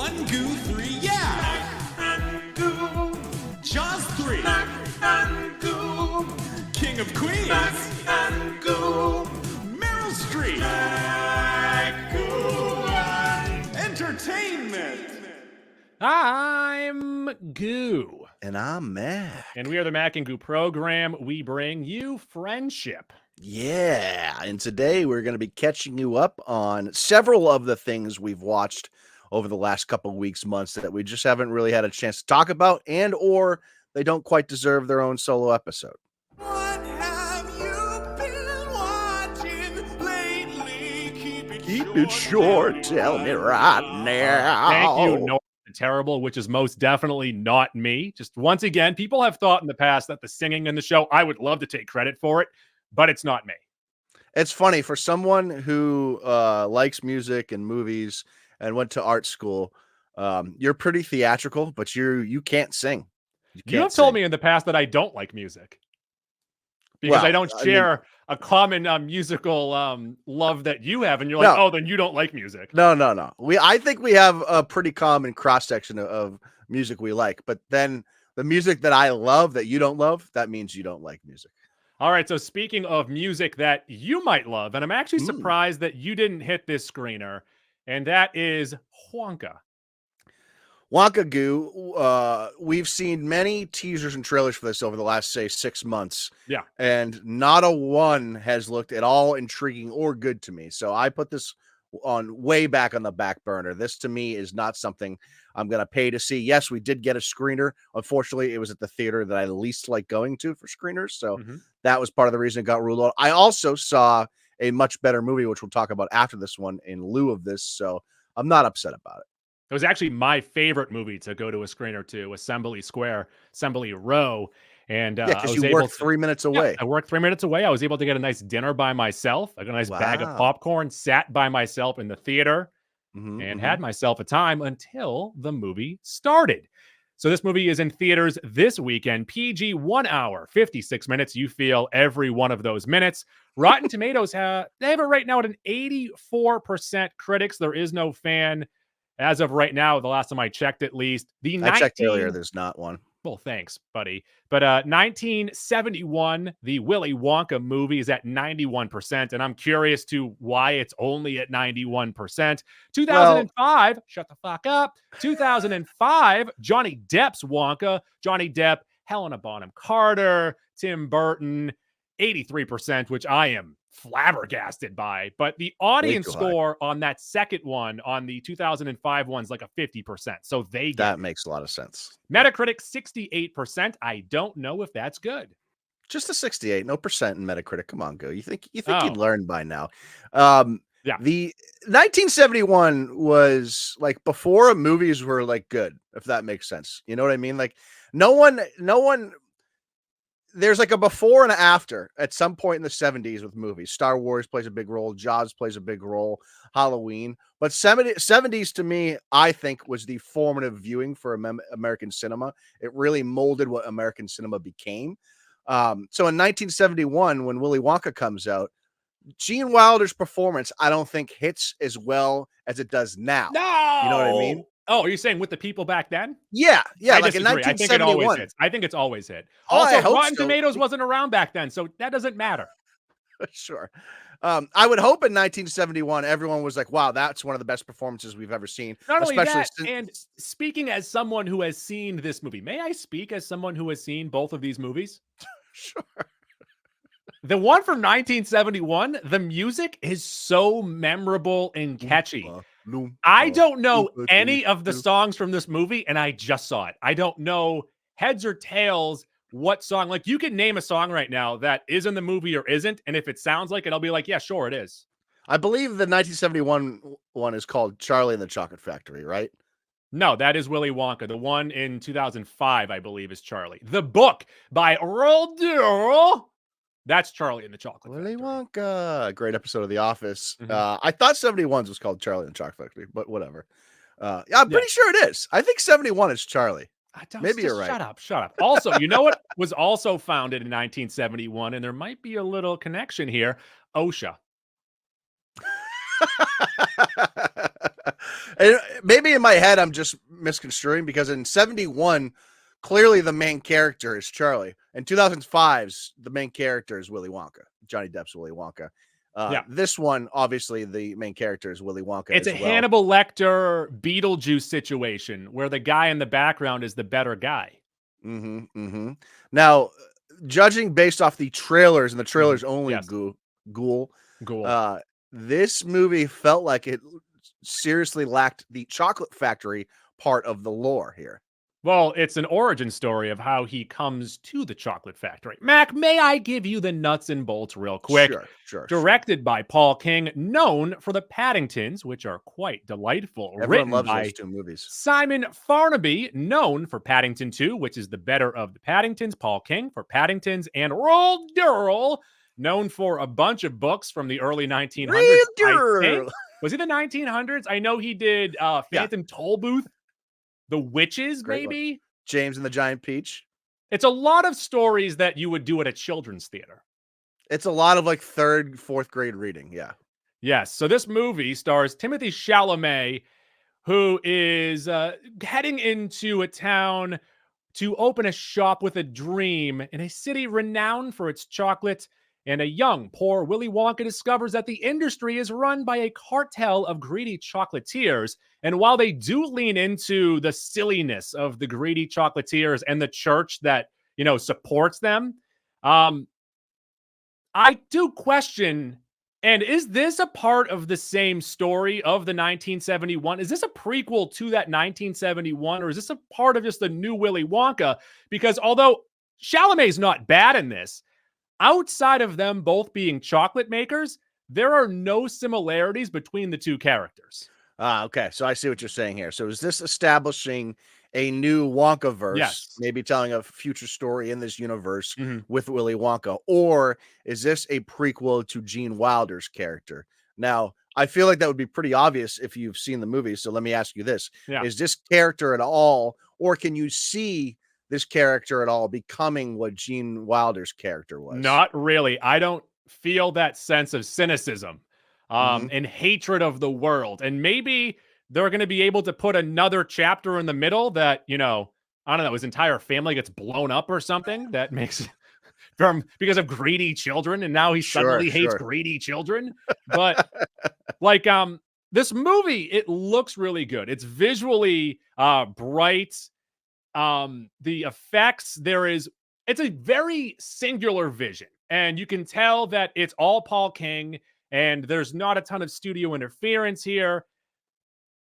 One Goo, three yeah. Goo. Jaws three. Goo. King of Queens. Goo. Meryl Streep. Entertainment. I'm Goo. And I'm Mac. And we are the Mac and Goo program. We bring you friendship. Yeah, and today we're going to be catching you up on several of the things we've watched over the last couple of weeks, months that we just haven't really had a chance to talk about, and or they don't quite deserve their own solo episode. What have you been watching lately? Keep it short, tell me right now. Thank you, North the Terrible, which is most definitely not me. Just once again, people have thought in the past that the singing in the show, I would love to take credit for it, but it's not me. It's funny, for someone who likes music and movies and went to art school, you're pretty theatrical, but you can't sing. You have told me in the past that I don't like music because I don't share a common musical love that you have, and you're like, oh, then you don't like music. No. I think we have a pretty common cross section of music we like, but then the music that I love that you don't love, that means you don't like music. All right, so speaking of music that you might love, and I'm actually surprised that you didn't hit this screener, and that is Wonka. Wonka Goo. We've seen many teasers and trailers for this over the last, say, 6 months. Yeah. And not a one has looked at all intriguing or good to me. So I put this on way back on the back burner. This to me is not something I'm going to pay to see. Yes, we did get a screener. Unfortunately, it was at the theater that I least like going to for screeners. So that was part of the reason it got ruled out. I also saw a much better movie, which we'll talk about after this one in lieu of this. So I'm not upset about it. It was actually my favorite movie to go to a screener to, Assembly Row. And yeah, because you worked 3 minutes away. Yeah, I worked 3 minutes away. I was able to get a nice dinner by myself. I got a nice bag of popcorn, sat by myself in the theater, and had myself a time until the movie started. So this movie is in theaters this weekend. PG 1 hour, 56 minutes. You feel every one of those minutes. Rotten Tomatoes, they have it right now at an 84% critics. There is no fan as of right now. The last time I checked, at least. I checked earlier. There's not one. Well, thanks, buddy. But 1971, the Willy Wonka movie is at 91%, and I'm curious to why it's only at 91%. 2005, shut the fuck up. 2005, Johnny Depp's Wonka. Johnny Depp, Helena Bonham Carter, Tim Burton, 83%, which I am flabbergasted by. But the audience score on that second one, on the 2005 one's like a 50%. So that makes a lot of sense. Metacritic 68%. I don't know if that's good. Just a 68, no percent in Metacritic. Come on, Go. You think you'd learn by now? Yeah. The 1971 was like before movies were like good, if that makes sense. You know what I mean? Like no one. There's like a before and after at some point in the 70s with movies. Star Wars plays a big role. Jaws plays a big role. Halloween. But 70s to me, I think, was the formative viewing for American cinema. It really molded what American cinema became. So in 1971, when Willy Wonka comes out, Gene Wilder's performance, I don't think hits as well as it does now. No! You know what I mean? Oh, are you saying with the people back then? Yeah. Like in 1971. I think it always hits. I think it's always hit. Also, Rotten Tomatoes wasn't around back then, so that doesn't matter. Sure. I would hope in 1971, everyone was like, wow, that's one of the best performances we've ever seen. Not only that, and speaking as someone who has seen this movie, may I speak as someone who has seen both of these movies? Sure. The one from 1971, the music is so memorable and catchy. I don't know any of the songs from this movie, and I just saw it. I don't know heads or tails what song. Like, you can name a song right now that is in the movie or isn't, and if it sounds like it, I'll be like, yeah, sure, it is. I believe the 1971 one is called Charlie and the Chocolate Factory, right? No, that is Willy Wonka. The one in 2005, I believe, is Charlie. The book by Roald Dahl. That's Charlie and the Chocolate Willy Factory. Wonka. Great episode of The Office. I thought 71's was called Charlie and the Chocolate Factory, but whatever. Yeah, I'm pretty sure it is. I think 71 is Charlie. Maybe you're right. Shut up. Also, you know what was also founded in 1971, and there might be a little connection here? OSHA. And maybe in my head I'm just misconstruing because in 71, clearly the main character is Charlie. In 2005's, the main character is Willy Wonka. Johnny Depp's Willy Wonka. Yeah. This one, obviously, the main character is Willy Wonka. It's as a well. Hannibal Lecter Beetlejuice situation where the guy in the background is the better guy. Now, judging based off the trailers, and the trailers only, Yes. Ghoul, Cool. this movie felt like it seriously lacked the chocolate factory part of the lore here. Well, it's an origin story of how he comes to the chocolate factory. Mac, may I give you the nuts and bolts real quick? Sure. Directed by Paul King, known for the Paddingtons, which are quite delightful. Everyone Written loves by those two movies. Simon Farnaby, known for Paddington 2, which is the better of the Paddingtons. Paul King for Paddingtons. And Roald Dahl, known for a bunch of books from the early 1900s. I think. Was he the 1900s? I know he did Phantom Tollbooth. The Witches, Great maybe? one. James and the Giant Peach. It's a lot of stories that you would do at a children's theater. It's a lot of like 3rd, 4th grade reading. Yeah. Yes. So this movie stars Timothy Chalamet, who is heading into a town to open a shop with a dream in a city renowned for its chocolate. And a young, poor Willy Wonka discovers that the industry is run by a cartel of greedy chocolatiers. And while they do lean into the silliness of the greedy chocolatiers and the church that, supports them, I do question, and is this a part of the same story of the 1971? Is this a prequel to that 1971, or is this a part of just the new Willy Wonka? Because although Chalamet's not bad in this, outside of them both being chocolate makers, there are no similarities between the two characters. Okay. So I see what you're saying here. So is this establishing a new Wonka-verse, Yes. maybe telling a future story in this universe with Willy Wonka? Or is this a prequel to Gene Wilder's character? Now, I feel like that would be pretty obvious if you've seen the movie. So let me ask you this. Yeah. Is this character at all, or can you see this character at all becoming what Gene Wilder's character was? Not really. I don't feel that sense of cynicism and hatred of the world. And maybe they're going to be able to put another chapter in the middle that, I don't know, his entire family gets blown up or something that makes because of greedy children. And now he suddenly hates greedy children. But this movie, it looks really good. It's visually bright. The effects, it's a very singular vision, and you can tell that it's all Paul King, and there's not a ton of studio interference here.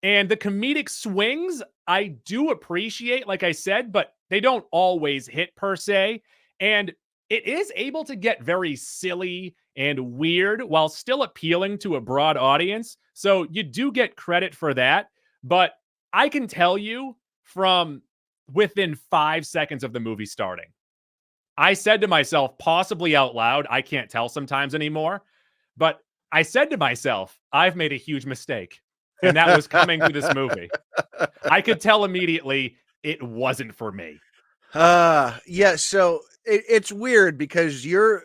And the comedic swings, I do appreciate, like I said, but they don't always hit per se. And it is able to get very silly and weird while still appealing to a broad audience. So you do get credit for that. But I can tell you from within 5 seconds of the movie starting, I said to myself, possibly out loud, I can't tell sometimes anymore, but I said to myself, I've made a huge mistake. And that was coming to this movie. I could tell immediately it wasn't for me. Yeah, so it's weird because you're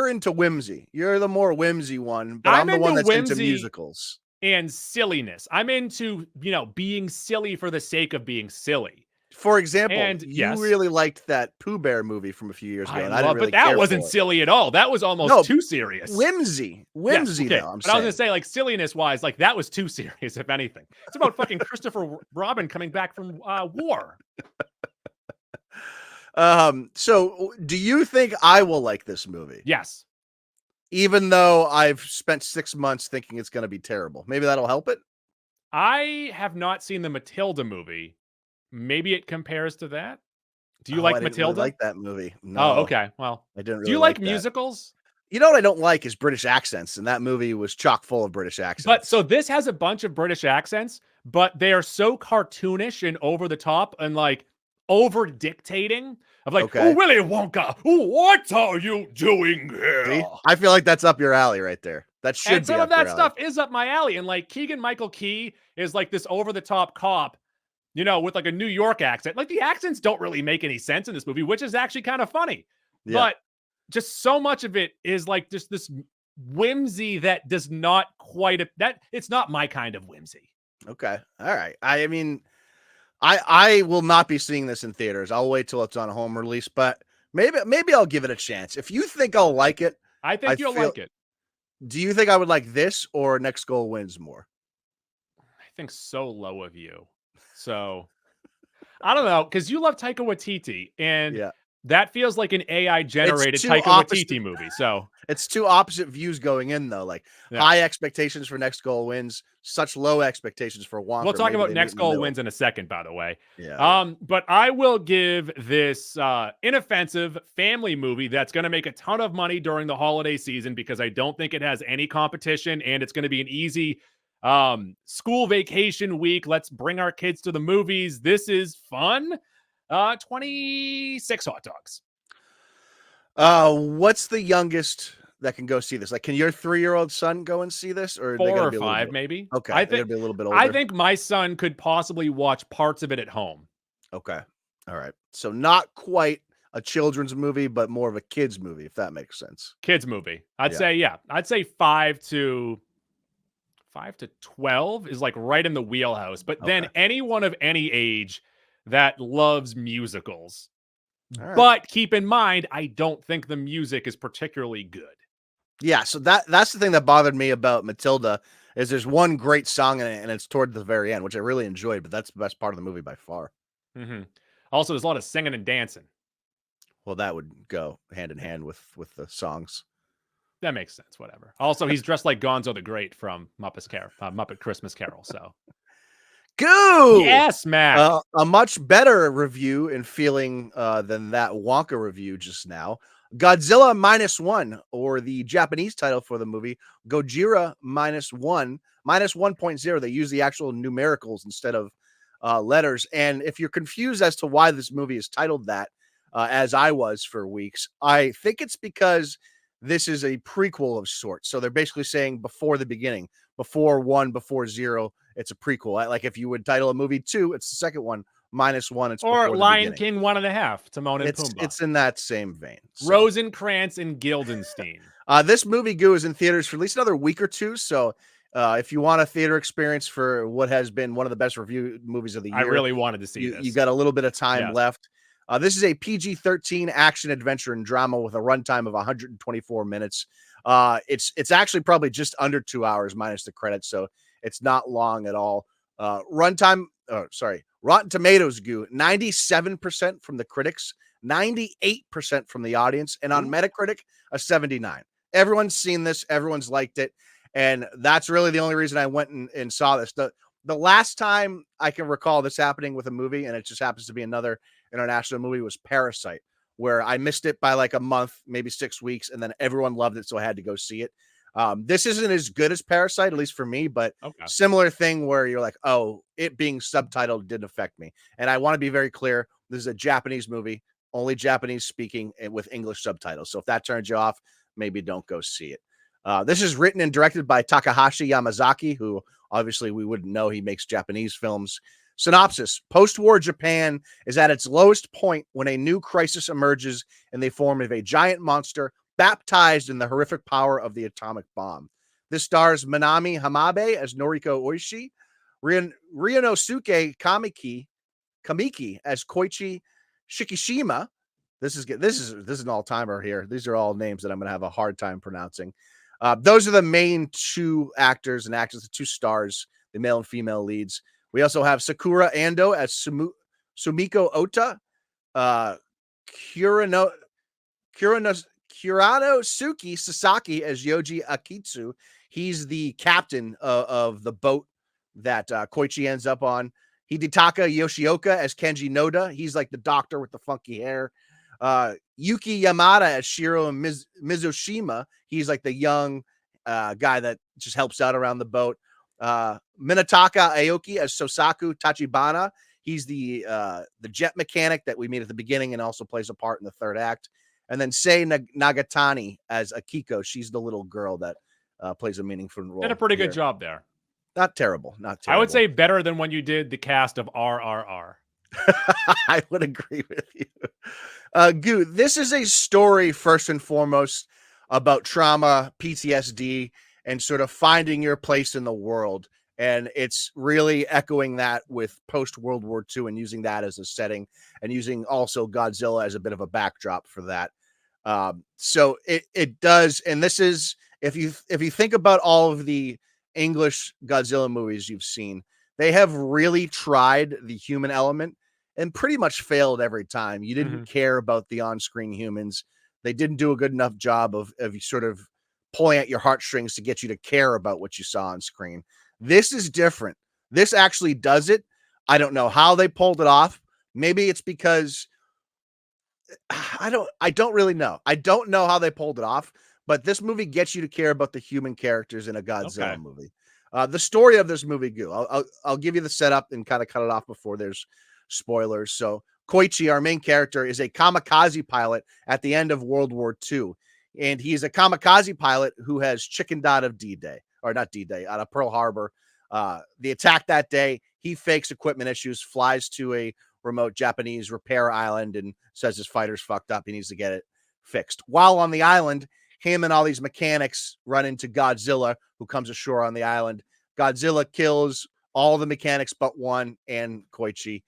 into whimsy. You're the more whimsy one, but I'm the one that's into musicals and silliness. I'm into, being silly for the sake of being silly. For example, you really liked that Pooh Bear movie from a few years ago. But that wasn't silly at all. That was almost too serious. Whimsy, yes, okay. though. But I was gonna say, silliness wise, that was too serious. If anything, it's about fucking Christopher Robin coming back from war. So do you think I will like this movie? Yes. Even though I've spent 6 months thinking it's going to be terrible. Maybe that'll help it. I have not seen the Matilda movie. Maybe it compares to that. Do you like I didn't Matilda? Really like that movie. No. Oh, okay. Well, I didn't. Really do you like that. musicals? You know what I don't like is British accents, and that movie was chock full of British accents. But so this has a bunch of British accents, but they are so cartoonish and over the top and over dictating of oh, Willy Wonka, what are you doing here? See? I feel like that's up your alley right there. That should and be some up of that your stuff alley. is up my alley. And Keegan-Michael Key is this over the top cop, with a New York accent. The accents don't really make any sense in this movie, which is actually kind of funny. Yeah. But just so much of it is just this whimsy that does not quite that it's not my kind of whimsy. Okay. All right. I mean, I will not be seeing this in theaters. I'll wait till it's on home release, but maybe I'll give it a chance. If you think I'll like it, I I think you'll feel. like it. Do you think I would like this or Next Goal Wins more? I think so low of you. So I don't know, because you love Taika Waititi, and Yeah. that feels like an AI It's generated two Taika opposite. Waititi movie. So It's two opposite views going in though. Like yeah. high expectations for Next Goal Wins, such low expectations for We'll Wonka. talk Maybe about they meet next in the goal middle. wins in a second, by the way. Yeah. But I will give this inoffensive family movie that's going to make a ton of money during the holiday season because I don't think it has any competition and it's going to be an easy school vacation week. Let's bring our kids to the movies. This is fun. 26 hot dogs. What's the youngest that can go see this? Like, can your 3-year-old son go and see this, or are they 4 gotta or be a little 5 bit? maybe. Okay, they gotta be a little bit I older. think my son could possibly watch parts of it at home. Okay, all right. So not quite a children's movie, but more of a kids movie, if that makes sense. Kids movie. I'd Yeah. say, yeah. I'd say 5 to 12 is like right in the wheelhouse. But then Okay. anyone of any age that loves musicals. All right. But keep in mind, I don't think the music is particularly good. Yeah. So that's the thing that bothered me about Matilda is there's one great song in it, and it's toward the very end, which I really enjoyed. But that's the best part of the movie by far. Mhm. Also, there's a lot of singing and dancing. Well, that would go hand in hand with the songs. That makes sense. Whatever. Also, he's dressed like Gonzo the Great from Muppet Christmas Carol. So, Goo! yes, Mac. A much better review and feeling than that Wonka review just now. Godzilla Minus One, or the Japanese title for the movie, Gojira Minus One, minus 1.0. They use the actual numericals instead of letters. And if you're confused as to why this movie is titled that, as I was for weeks, I think it's because this is a prequel of sorts. So they're basically saying before the beginning, before one, before zero, it's a prequel. Like if you would title a movie 2, it's the second one. Minus 1, it's Or before the Lion beginning. King 1.5, Timon and Pumbaa. It's in that same vein. So. Rosencrantz and Guildenstern. This movie Goo is in theaters for at least another week or two. So if you want a theater experience for what has been one of the best reviewed movies of the year, I really wanted to see this. You got a little bit of time Yes. left. This is a PG-13 action adventure and drama with a runtime of 124 minutes. It's actually probably just under 2 hours minus the credits, so it's not long at all. Rotten Tomatoes Goo, 97% from the critics, 98% from the audience, and on Metacritic, a 79. Everyone's seen this, everyone's liked it, and that's really the only reason I went and saw this. The last time I can recall this happening with a movie, and it just happens to be another international movie, was Parasite, where I missed it by like a month, maybe 6 weeks, and then everyone loved it, so I had to go see it. This isn't as good as Parasite, at least for me, but similar thing where you're like, oh, it being subtitled didn't affect me. And I want to be very clear, this is a Japanese movie, only Japanese speaking with English subtitles. So if that turns you off, maybe don't go see it. This is written and directed by Takahashi Yamazaki, who obviously we wouldn't know. He makes Japanese films. Synopsis: post-war Japan is at its lowest point when a new crisis emerges in the form of a giant monster baptized in the horrific power of the atomic bomb. This stars Minami Hamabe as Noriko Oishi, Ryunosuke Kamiki as Koichi Shikishima. This is an all-timer here. These are all names that I'm going to have a hard time pronouncing. Those are the main two actors and actors, the two stars, the male and female leads. We also have Sakura Ando as Sumiko Ota, Kuranosuke Sasaki as Yoji Akitsu. He's the captain of the boat that Koichi ends up on. Hidetaka Yoshioka as Kenji Noda. He's like the doctor with the funky hair. Yuki Yamada as Shiro Mizushima. He's like the young guy that just helps out around the boat. Minataka Aoki as Sosaku Tachibana. He's the jet mechanic that we meet at the beginning and also plays a part in the third act. And then Sei Nagatani as Akiko. She's the little girl that plays a meaningful role. Did a pretty good job there. Not terrible. Not terrible. I would say better than when you did the cast of RRR. I would agree with you. Goo, this is a story first and foremost about trauma, PTSD, and sort of finding your place in the world And it's really echoing that with post World War II and using that as a setting and using also Godzilla as a bit of a backdrop for that. So it does. And this is, if you think about all of the English Godzilla movies you've seen, they have really tried the human element and pretty much failed every time. You didn't care about the on-screen humans. They didn't do a good enough job of sort of pulling at your heartstrings to get you to care about what you saw on screen. This is different. This actually does it. I don't know how they pulled it off. Maybe it's because I don't really know. I don't know how they pulled it off, but this movie gets you to care about the human characters in a Godzilla movie. The story of this movie, I'll give you the setup and kind of cut it off before there's spoilers. So Koichi, our main character, is a kamikaze pilot at the end of World War II. And he's a kamikaze pilot who has chickened out of D-Day, or not D-Day, out of Pearl Harbor. The attack that day, he fakes equipment issues, flies to a remote Japanese repair island and says his fighter's fucked up. He needs to get it fixed. While on the island, him and all these mechanics run into Godzilla, who comes ashore on the island. Godzilla kills all the mechanics but one and Koichi,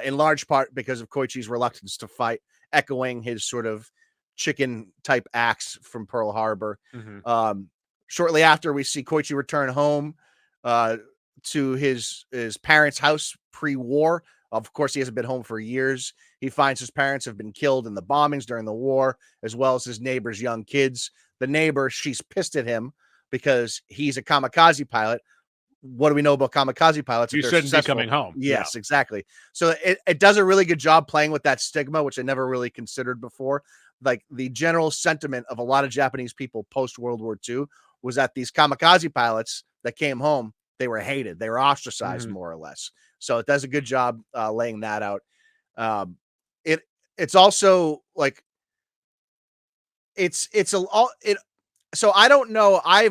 in large part because of Koichi's reluctance to fight, echoing his sort of chicken type acts from Pearl Harbor. Shortly after, we see Koichi return home to his parents' house pre-war. Of course, he hasn't been home for years. He finds his parents have been killed in the bombings during the war, as well as his neighbor's young kids. The neighbor, she's pissed at him because he's a kamikaze pilot. What do we know about kamikaze pilots? You shouldn't be coming home. Yes, exactly. So it does a really good job playing with that stigma, which I never really considered before. Like the general sentiment of a lot of Japanese people post World War II was that these kamikaze pilots that came home, they were hated. They were ostracized more or less. So it does a good job laying that out. It's also like so I don't know. I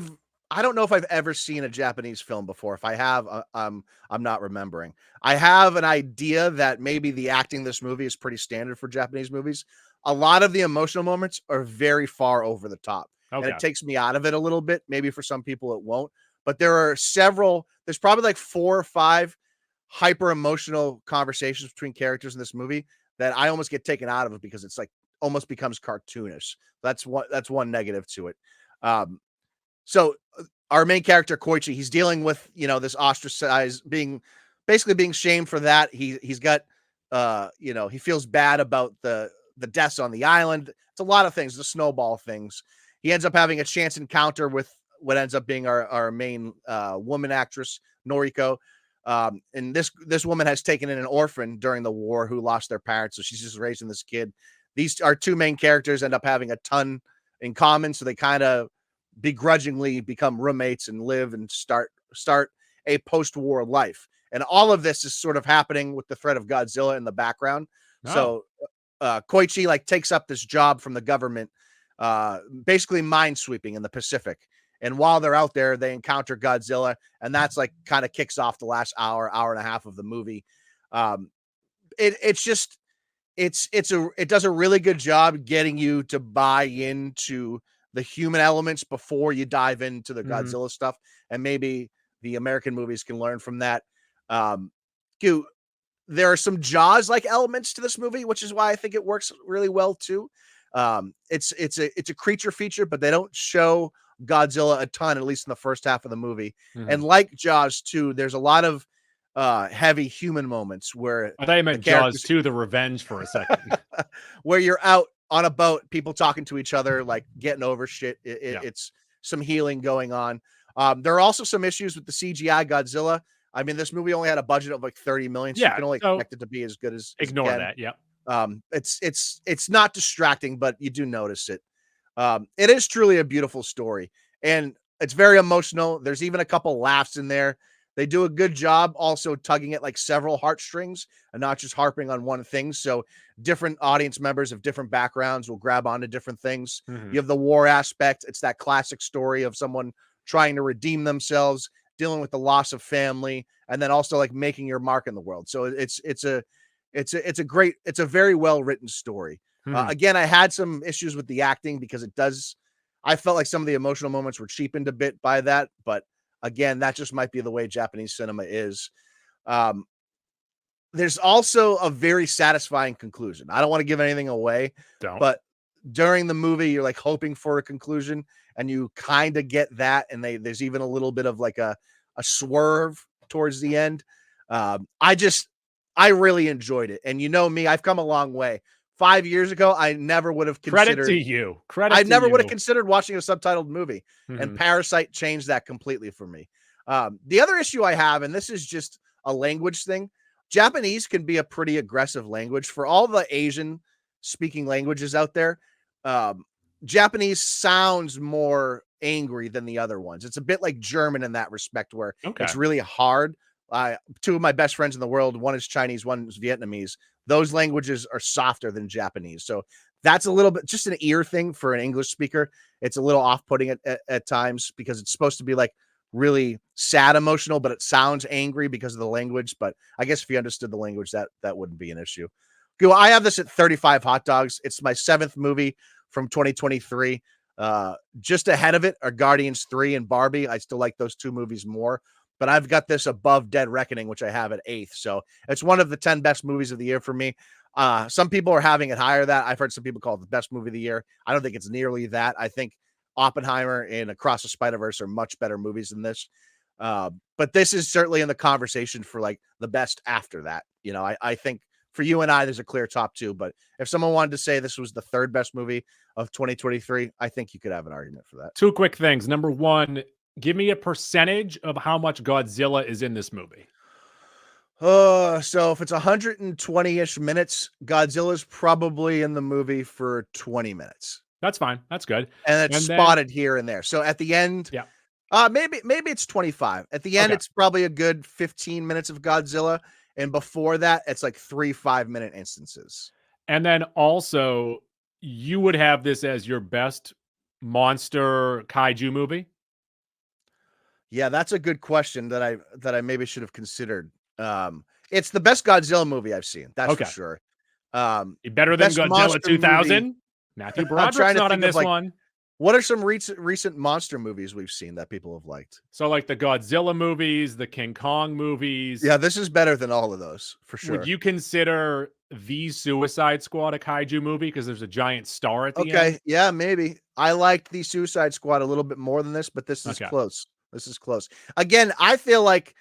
don't know if I've ever seen a Japanese film before. If I have, I'm not remembering. I have an idea that maybe the acting in this movie is pretty standard for Japanese movies. A lot of the emotional moments are very far over the top. And it takes me out of it a little bit. Maybe for some people it won't. But there's probably like 4 or 5 hyper emotional conversations between characters in this movie that I almost get taken out of it because it's like almost becomes cartoonish. That's one negative to it. So our main character Koichi, he's dealing with, this ostracized, basically being shamed for that. He's got, he feels bad about the deaths on the island. It's a lot of things, the snowball things. He ends up having a chance encounter with what ends up being our main woman actress, Noriko. And this woman has taken in an orphan during the war who lost their parents. So she's just raising this kid. These our two main characters end up having a ton in common. So they kind of begrudgingly become roommates and live and start a post-war life. And all of this is sort of happening with the threat of Godzilla in the background. So Koichi takes up this job from the government, basically mine sweeping in the Pacific. And while they're out there, they encounter Godzilla, and that's kind of kicks off the last hour and a half of the movie. It does a really good job getting you to buy into the human elements before you dive into the Godzilla stuff, and maybe the American movies can learn from that. There are some Jaws-like elements to this movie, which is why I think it works really well too. It's a creature feature, but they don't show Godzilla a ton, at least in the first half of the movie. And like Jaws 2, there's a lot of heavy human moments where I thought you meant Jaws 2, The Revenge for a second. where you're out on a boat, people talking to each other, getting over shit. It's some healing going on. There are also some issues with the CGI Godzilla. I mean, this movie only had a budget of like 30 million, so you can only expect it to be as good as ignore that. Yeah. It's not distracting, but you do notice it. It is truly a beautiful story, and it's very emotional. There's even a couple laughs in there. They do a good job also tugging at several heartstrings and not just harping on one thing. So different audience members of different backgrounds will grab onto different things. You have the war aspect. It's that classic story of someone trying to redeem themselves, dealing with the loss of family, and then also making your mark in the world. So it's a very well written story. Again, I had some issues with the acting because I felt like some of the emotional moments were cheapened a bit by that, but Again, that just might be the way Japanese cinema is. Um, there's also a very satisfying conclusion. I don't want to give anything away, Don't. but during the movie, you're like hoping for a conclusion, and you kind of get that. And there's even a little bit of like a swerve towards the end. I really enjoyed it. And you know me, I've come a long way. 5 years ago, I never would have considered. Credit to you. Credit. I to never you. would have considered watching a subtitled movie, and Parasite changed that completely for me. The other issue I have, and this is just a language thing, Japanese can be a pretty aggressive language. For all the Asian speaking languages out there, Japanese sounds more angry than the other ones. It's a bit like German in that respect, where it's really hard. Two of my best friends in the world, one is Chinese, one is Vietnamese. Those languages are softer than Japanese. So that's a little bit just an ear thing for an English speaker. It's a little off-putting at times because it's supposed to be like really sad emotional, but it sounds angry because of the language. But I guess if you understood the language, that wouldn't be an issue. Okay, well, I have this at 35 hot dogs. It's my 7th movie from 2023. Just ahead of it are Guardians 3 and Barbie. I still like those two movies more, but I've got this above Dead Reckoning, which I have at 8th. So it's one of the 10 best movies of the year for me. Some people are having it higher than that. I've heard some people call it the best movie of the year. I don't think it's nearly that. I think Oppenheimer and Across the Spider-Verse are much better movies than this. But this is certainly in the conversation for like the best after that. You know, I think for you and I, there's a clear top 2. But if someone wanted to say this was the 3rd best movie of 2023, I think you could have an argument for that. 2 quick things. Number 1, give me a percentage of how much Godzilla is in this movie. So if it's 120-ish minutes, Godzilla's probably in the movie for 20 minutes. That's fine. That's good. And it's spotted here and there. So at the end, maybe it's 25. At the end, it's probably a good 15 minutes of Godzilla. And before that, it's like 3 5-minute instances. And then also, you would have this as your best monster kaiju movie? Yeah, that's a good question that I maybe should have considered. It's the best Godzilla movie I've seen. That's for sure. Better than Godzilla 2000? Matthew Broderick's not in this one. What are some recent monster movies we've seen that people have liked? So like the Godzilla movies, the King Kong movies. Yeah, this is better than all of those, for sure. Would you consider The Suicide Squad a kaiju movie because there's a giant star at the end? Okay, yeah, maybe. I liked The Suicide Squad a little bit more than this, but this is close. This is close. Again, I feel like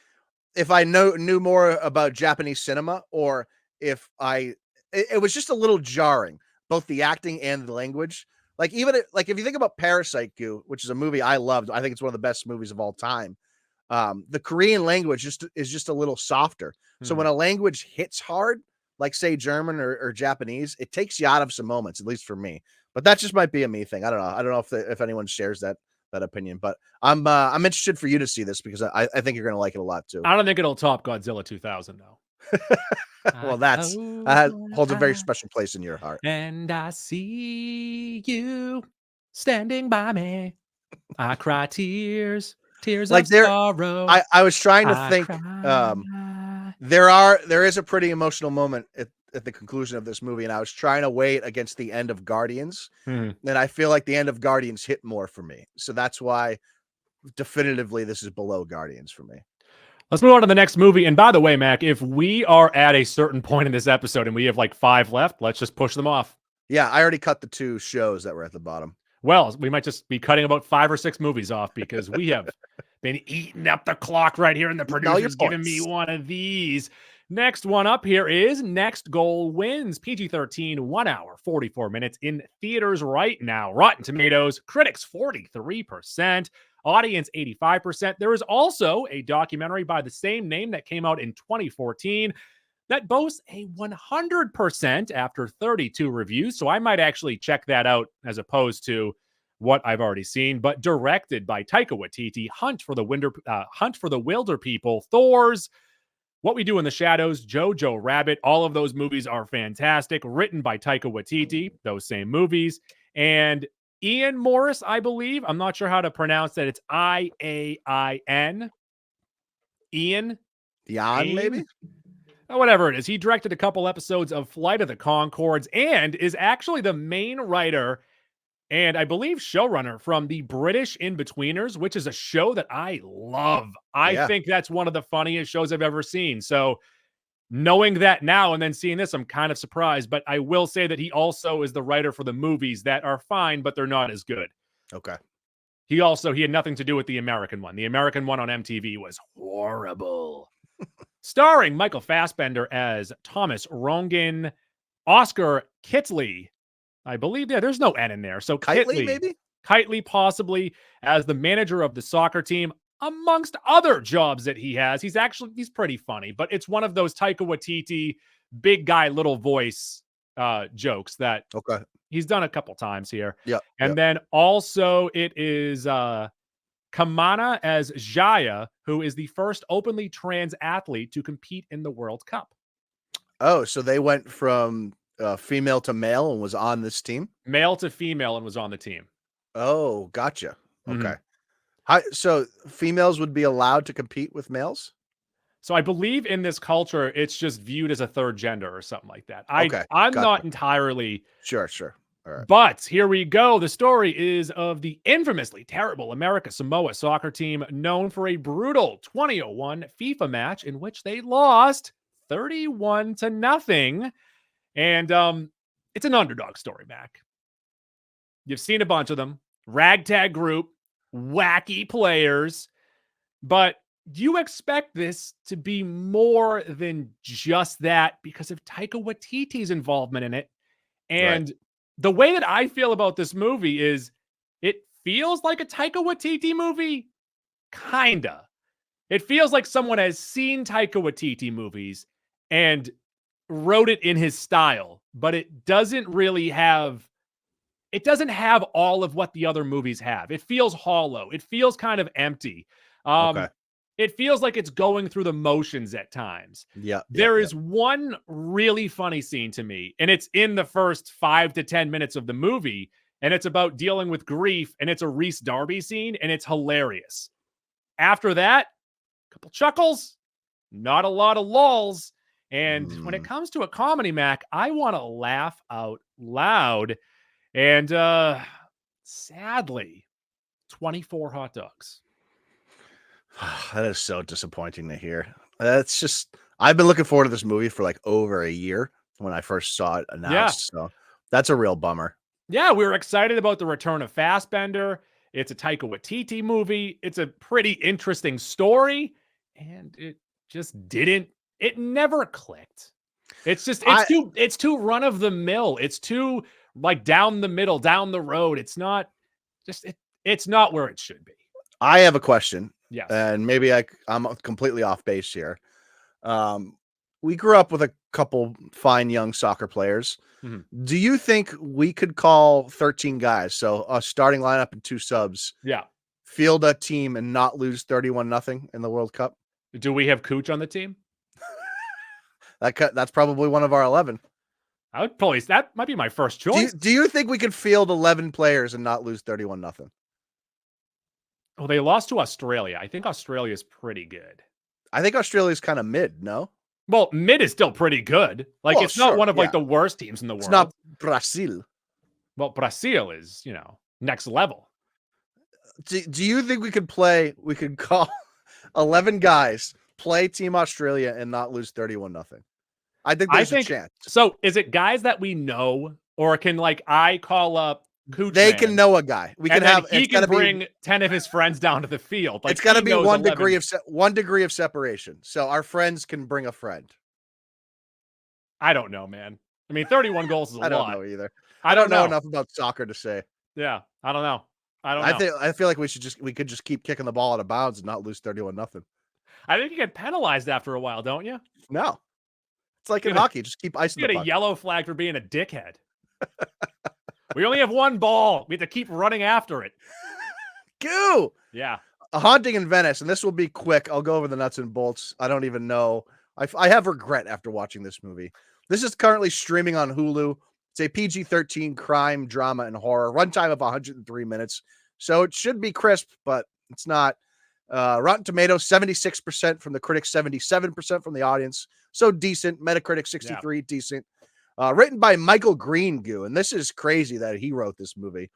if I knew more about Japanese cinema, or if it was just a little jarring, both the acting and the language. Like even if you think about Parasite, which is a movie I loved, I think it's one of the best movies of all time. The Korean language is just a little softer. So when a language hits hard, like say German or Japanese, it takes you out of some moments, at least for me. But that just might be a me thing. I don't know. I don't know if anyone shares that opinion, but I'm interested for you to see this because I think you're going to like it a lot too. I don't think it'll top Godzilla 2000 though. Well, that holds a very special place in your heart. And I see you standing by me. I cry tears like of sorrow. I was trying to think. There is a pretty emotional moment at the conclusion of this movie, and I was trying to weigh it against the end of Guardians, and I feel like the end of Guardians hit more for me. So that's why definitively this is below Guardians for me. Let's move on to the next movie. And by the way, Mac, if we are at a certain point in this episode and we have like 5 left, let's just push them off. Yeah, I already cut the 2 shows that were at the bottom. Well, we might just be cutting about 5 or 6 movies off because we have been eating up the clock right here, and the producer's giving me one of these. Next one up here is Next Goal Wins. PG-13, 1 hour, 44 minutes in theaters right now. Rotten Tomatoes, critics 43%, audience 85%. There is also a documentary by the same name that came out in 2014 that boasts a 100% after 32 reviews. So I might actually check that out as opposed to what I've already seen. But directed by Taika Waititi, Hunt for the Wilder People, Thor's, What We Do in the Shadows, Jojo Rabbit. All of those movies are fantastic. Written by Taika Waititi, those same movies. And Ian Morris, I believe. I'm not sure how to pronounce that. It's Ian. Ian, maybe? Whatever it is. He directed a couple episodes of Flight of the Conchords and is actually the main writer and I believe showrunner from the British In-Betweeners, which is a show that I love. I Yeah. think that's one of the funniest shows I've ever seen. So knowing that now and then seeing this, I'm kind of surprised. But I will say that he also is the writer for the movies that are fine, but they're not as good. Okay. He had nothing to do with the American one. The American one on MTV was horrible. Starring Michael Fassbender as Thomas Rongan, Oscar Kitley. I believe there's no N in there. So Kitely, maybe? Kitely possibly as the manager of the soccer team, amongst other jobs that he has. He's pretty funny, but it's one of those Taika Waititi big guy, little voice jokes that Okay. he's done a couple times here. Yeah. And then also it is Kamana as Jaya, who is the first openly trans athlete to compete in the World Cup. Oh, so they went from female to male and was on this team? Male to female and was on the team. Oh, gotcha. Mhm. Okay. So females would be allowed to compete with males? So I believe in this culture, it's just viewed as a third gender or something like that. Okay, I'm gotcha. not entirely. Sure. All right. But here we go. The story is of the infamously terrible America Samoa soccer team known for a brutal 2001 FIFA match in which they lost 31-0. And it's an underdog story, Mac. You've seen a bunch of them. Ragtag group, wacky players. But do you expect this to be more than just that because of Taika Waititi's involvement in it? And the way that I feel about this movie is it feels like a Taika Waititi movie. Kinda. It feels like someone has seen Taika Waititi movies and wrote it in his style, but it doesn't have all of what the other movies have. It feels hollow. It feels kind of empty. Okay. It feels like it's going through the motions at times. Yeah. There is one really funny scene to me, and it's in the first 5 to 10 minutes of the movie, and it's about dealing with grief, and it's a Reese Darby scene, and it's hilarious. After that, a couple chuckles, not a lot of lulls, and when it comes to a comedy, Mac, I want to laugh out loud, and sadly, 24 hot dogs. That is so disappointing to hear. That's just, I've been looking forward to this movie for like over a year when I first saw it announced. So that's a real bummer. Yeah, we were excited about the return of Fassbender. It's a Taika Waititi movie. It's a pretty interesting story, and it just didn't. It never clicked. It's too run of the mill. It's too like down the middle, down the road. It's not where it should be. I have a question. Yes. And maybe I'm completely off base here. We grew up with a couple fine young soccer players. Mm-hmm. Do you think we could call 13 guys, so a starting lineup and 2 subs, field a team and not lose 31-0 in the World Cup? Do we have Cooch on the team? That's probably one of our 11. That might be my first choice. Do you think we could field 11 players and not lose 31-0? Well, they lost to Australia. I think Australia is pretty good. I think Australia's kind of mid, no? Well, mid is still pretty good. Like, it's not one of like the worst teams in the world. It's not Brazil. Well, Brazil is, next level. Do you think we could call 11 guys, play Team Australia, and not lose 31-0? I think there's a chance. So is it guys that we know, or can I call up Cooch? They can know a guy. We can have. He can bring 10 of his friends down to the field. It's got to be 1 degree of 1 degree of separation. So our friends can bring a friend. I don't know, man. I mean, 31 goals is a lot. I don't know either. I don't know enough about soccer to say. Yeah, I don't know. I feel like we could just keep kicking the ball out of bounds and not lose 31-0. I think you get penalized after a while, don't you? No. It's like in hockey. Just keep icing the puck. You get a yellow flag for being a dickhead. We only have 1 ball. We have to keep running after it. Goo! Yeah. A Haunting in Venice, and this will be quick. I'll go over the nuts and bolts. I don't even know. I have regret after watching this movie. This is currently streaming on Hulu. It's a PG-13 crime, drama, and horror. Runtime of 103 minutes. So it should be crisp, but it's not. Rotten Tomatoes, 76% from the critics, 77% from the audience. So decent. Metacritic, 63, decent. Written by Michael Green, and this is crazy that he wrote this movie.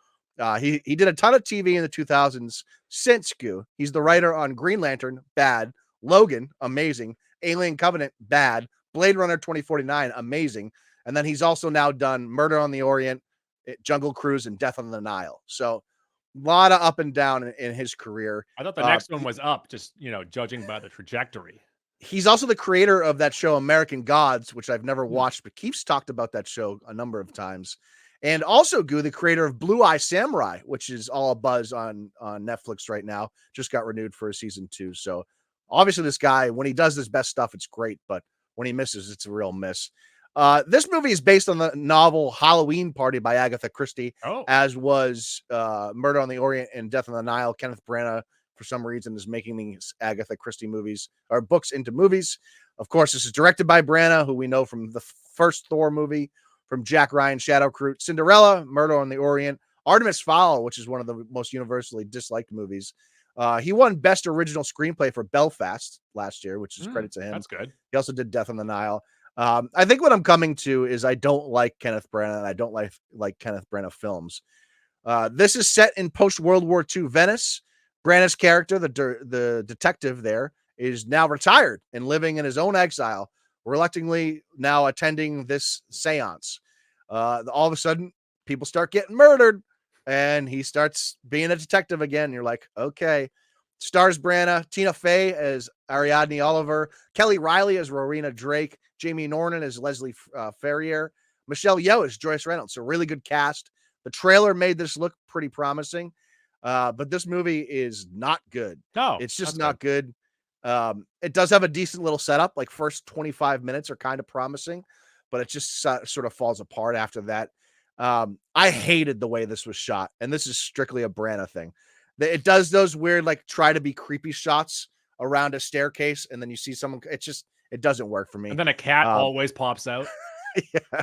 He did a ton of TV in the 2000s since Goo. He's the writer on Green Lantern, bad. Logan, amazing. Alien Covenant, bad. Blade Runner 2049, amazing. And then he's also now done Murder on the Orient, Jungle Cruise, and Death on the Nile. So a lot of up and down in his career. I thought the next one was up, just, judging by the trajectory. He's also the creator of that show American Gods, which I've never watched, but Keith's talked about that show a number of times. And also Goo, the creator of Blue Eye Samurai, which is all a buzz on Netflix right now, just got renewed for a season 2. So obviously this guy, when he does his best stuff, it's great, but when he misses, it's a real miss. This movie is based on the novel Halloween Party by Agatha Christie, as was Murder on the Orient and Death on the Nile. Kenneth Branagh, for some reason, is making these Agatha Christie movies or books into movies. Of course, this is directed by Branagh, who we know from the first Thor movie, from Jack Ryan, Shadow Crew, Cinderella, Murder on the Orient, Artemis Fowl, which is one of the most universally disliked movies. He won Best Original Screenplay for Belfast last year, which is credit to him. That's good. He also did Death on the Nile. I think what I'm coming to is I don't like Kenneth Branagh, and I don't like Kenneth Branagh films. This is set in post-World War II Venice. Branagh's character, the detective there, is now retired and living in his own exile, reluctantly now attending this seance. All of a sudden, people start getting murdered, and he starts being a detective again. You're like, okay. Stars Branagh, Tina Fey as Ariadne Oliver, Kelly Riley as Rowena Drake, Jamie Norman as Leslie Ferrier, Michelle Yeoh as Joyce Reynolds. So really good cast. The trailer made this look pretty promising, but this movie is not good. No, it's just not good. It does have a decent little setup. Like first 25 minutes are kind of promising, but it just sort of falls apart after that. I hated the way this was shot, and this is strictly a Branagh thing. It does those weird, like, try to be creepy shots around a staircase, and then you see someone. It doesn't work for me. And then a cat always pops out. Yeah.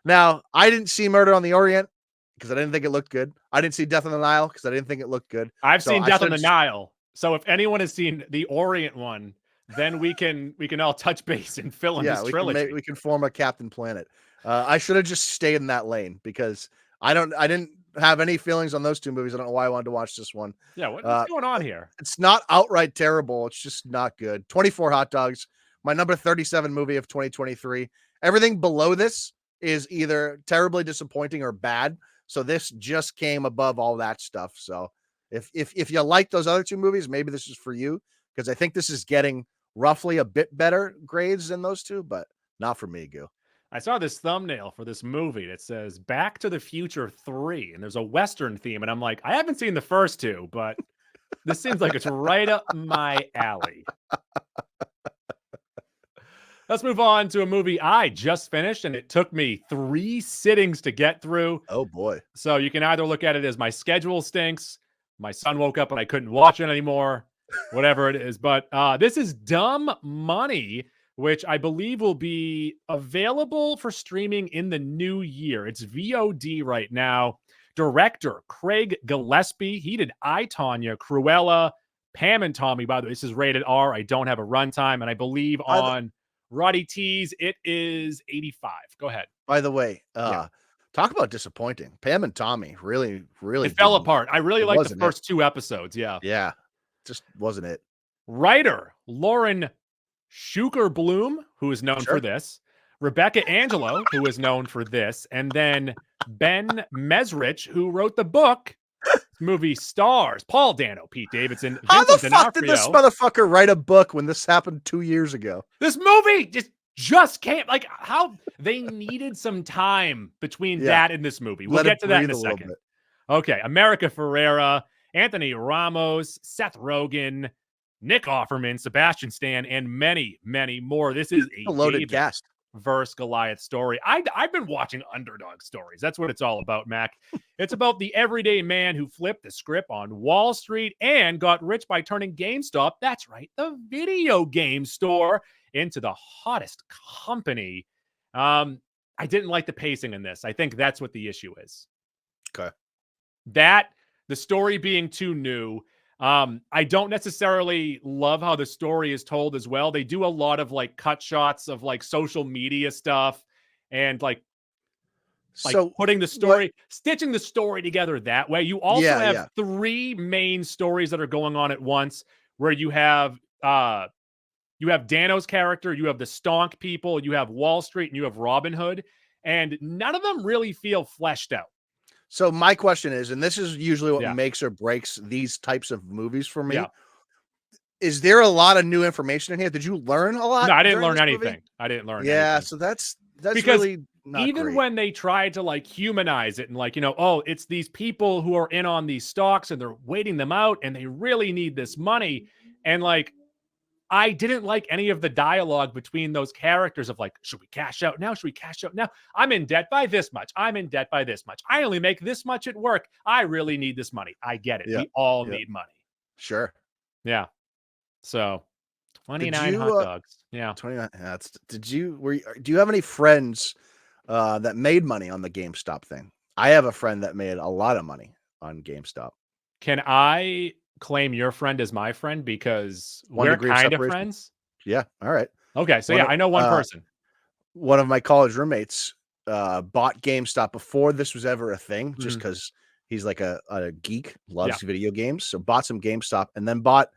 Now, I didn't see Murder on the Orient because I didn't think it looked good. I didn't see Death on the Nile because I didn't think it looked good. I've seen Death on the Nile. So if anyone has seen the Orient one, then we can all touch base and fill in this trilogy. We can form a Captain Planet. I should have just stayed in that lane because I didn't have any feelings on those two movies. I don't know why I wanted to watch this one. Yeah, what's going on here? It's not outright terrible. It's just not good. 24 Hot Dogs, my number 37 movie of 2023. Everything below this is either terribly disappointing or bad. So this just came above all that stuff. So if you like those other two movies, maybe this is for you, because I think this is getting roughly a bit better grades than those two, but not for me, Goo. I saw this thumbnail for this movie that says Back to the Future 3, and there's a Western theme, and I'm like, I haven't seen the first two, but this seems like it's right up my alley. Let's move on to a movie I just finished, and it took me 3 sittings to get through. Oh, boy. So you can either look at it as my schedule stinks, my son woke up and I couldn't watch it anymore, whatever it is. But this is Dumb Money, which I believe will be available for streaming in the new year. It's VOD right now. Director Craig Gillespie. He did I, Tonya, Cruella, Pam and Tommy. By the way, this is rated R. I don't have a runtime. And I believe on Roddy T's, it is 85. Go ahead. By the way, talk about disappointing. Pam and Tommy really it fell apart. I really liked the first 2 episodes. Yeah. Just wasn't it. Writer Lauren Schuker Bloom, who is known for this, Rebecca Angelo, who is known for this, and then Ben Mesrich, who wrote the book. This movie stars Paul Dano, Pete Davidson, How Vincent the fuck D'Onofrio. did this motherfucker write a book when this happened 2 years ago? This movie just came. Like, how they needed some time between that and this movie. We'll get to that in a second. Okay, America Ferrera, Anthony Ramos, Seth Rogen, Nick Offerman, Sebastian Stan, and many, many more. This is a loaded cast versus Goliath story. I've been watching underdog stories. That's what it's all about, Mac. It's about the everyday man who flipped the script on Wall Street and got rich by turning GameStop, that's right, the video game store, into the hottest company. I didn't like the pacing in this. I think that's what the issue is. Okay. The story being too new. I don't necessarily love how the story is told as well. They do a lot of like cut shots of like social media stuff and like like So putting the what? story, stitching the story together that way. You also Yeah, have yeah. three main stories that are going on at once, where you have Dano's character, you have the Stonk people, you have Wall Street, and you have Robin Hood, and none of them really feel fleshed out. So my question is, and this is usually what Yeah, makes or breaks these types of movies for me. yeah. Is there a lot of new information in here? Did you learn a No, lot I didn't during learn this movie? anything. I didn't learn Yeah, anything so that's because really not even great. when they tried to like humanize it and like, oh, it's these people who are in on these stocks and they're waiting them out and they really need this money. And like, I didn't like any of the dialogue between those characters of like, should we cash out now? Should we cash out now? I'm in debt by this much. I'm in debt by this much. I only make this much at work. I really need this money. I get it. Yeah, We all yeah, need money. sure. Yeah. So Did 29 you hot dogs. Yeah. 29? That's did you were you, do you have any friends that made money on the GameStop thing? I have a friend that made a lot of money on GameStop. Can I claim your friend as my friend because One we're degree of kind of separation. friends? Yeah, all right. Okay. So One yeah, of I know one person. one of my college roommates bought GameStop before this was ever a thing, just Mhm. because he's like a geek, loves Yeah. video games. So bought some GameStop and then bought